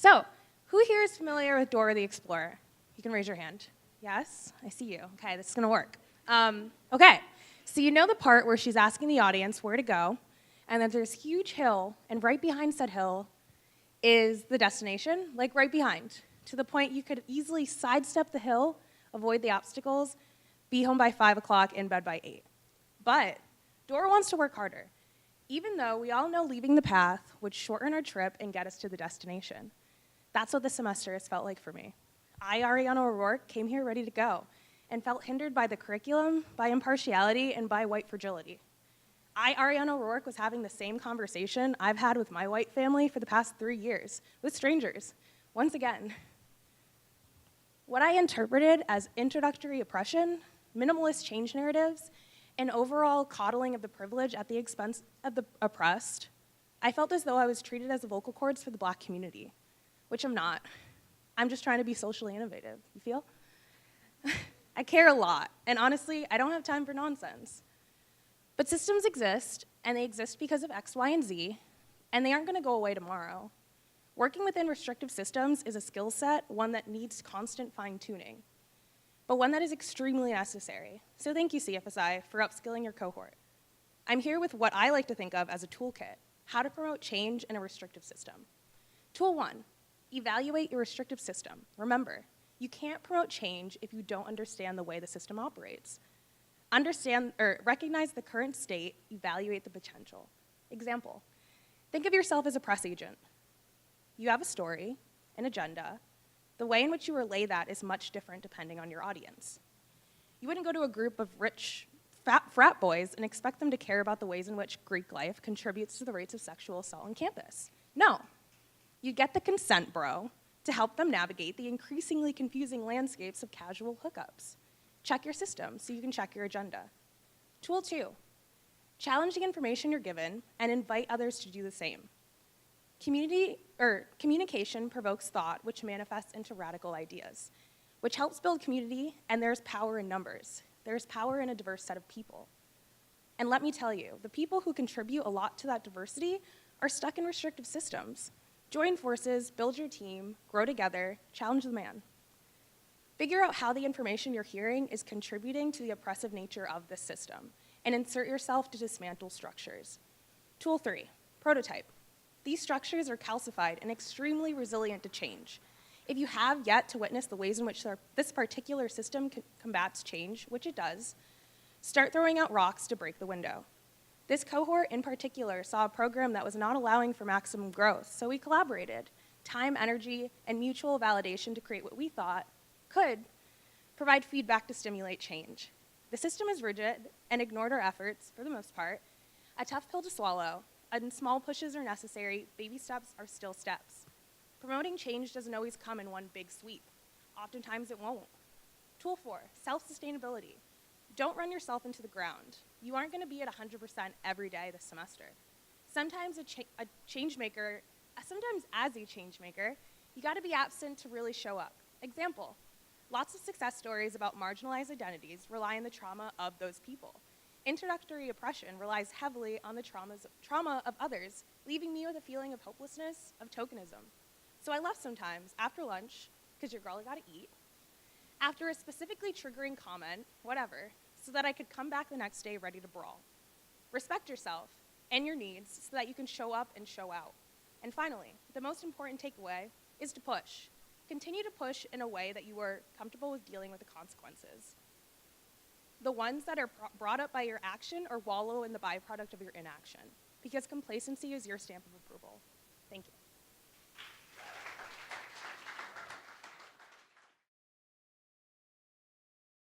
So, who here is familiar with Dora the Explorer? You can raise your hand. Yes, I see you. Okay, this is gonna work. Okay, so you know the part where she's asking the audience where to go, and that there's a huge hill, and right behind said hill is the destination, like right behind, to the point you could easily sidestep the hill, avoid the obstacles, be home by 5 o'clock, in bed by 8. But Dora wants to work harder, even though we all know leaving the path would shorten our trip and get us to the destination. That's what this semester has felt like for me. I, Ariana O'Rourke, came here ready to go and felt hindered by the curriculum, by impartiality, and by white fragility. I, Ariana O'Rourke, was having the same conversation I've had with my white family for the past 3 years, with strangers. Once again, what I interpreted as introductory oppression, minimalist change narratives, and overall coddling of the privileged at the expense of the oppressed, I felt as though I was treated as a vocal cords for the Black community, which I'm not. I'm just trying to be socially innovative, you feel? I care a lot, and honestly, I don't have time for nonsense. But systems exist, and they exist because of X, Y, and Z, and they aren't gonna go away tomorrow. Working within restrictive systems is a skill set, one that needs constant fine-tuning, but one that is extremely necessary. So thank you, CfSI, for upskilling your cohort. I'm here with what I like to think of as a toolkit, how to promote change in a restrictive system. Tool 1, evaluate your restrictive system. Remember, you can't promote change if you don't understand the way the system operates. Recognize the current state, evaluate the potential. Example, think of yourself as a press agent. You have a story, an agenda. The way in which you relay that is much different depending on your audience. You wouldn't go to a group of rich frat boys and expect them to care about the ways in which Greek life contributes to the rates of sexual assault on campus. No, you get the consent bro to help them navigate the increasingly confusing landscapes of casual hookups. Check your system so you can check your agenda. Tool 2, challenge the information you're given and invite others to do the same. Communication provokes thought, which manifests into radical ideas, which helps build community, and there's power in numbers. There's power in a diverse set of people. And let me tell you, the people who contribute a lot to that diversity are stuck in restrictive systems. Join forces, build your team, grow together, challenge the man. Figure out how the information you're hearing is contributing to the oppressive nature of this system, and insert yourself to dismantle structures. Tool 3, prototype. These structures are calcified and extremely resilient to change. If you have yet to witness the ways in which this particular system combats change, which it does, start throwing out rocks to break the window. This cohort in particular saw a program that was not allowing for maximum growth, so we collaborated, time, energy, and mutual validation to create what we thought could provide feedback to stimulate change. The system is rigid and ignored our efforts, for the most part, a tough pill to swallow, and small pushes are necessary, baby steps are still steps. Promoting change doesn't always come in one big sweep. Oftentimes it won't. Tool 4, self-sustainability. Don't run yourself into the ground. You aren't gonna be at 100% every day this semester. Sometimes as a change maker, you gotta be absent to really show up. Example, lots of success stories about marginalized identities rely on the trauma of those people. Introductory oppression relies heavily on the trauma of others, leaving me with a feeling of hopelessness, of tokenism. So I left sometimes, after lunch, because your girl gotta eat, after a specifically triggering comment, whatever, so that I could come back the next day ready to brawl. Respect yourself and your needs so that you can show up and show out. And finally, the most important takeaway is to push. Continue to push in a way that you are comfortable with dealing with the consequences. The ones that are brought up by your action or wallow in the byproduct of your inaction, because complacency is your stamp of approval. Thank you.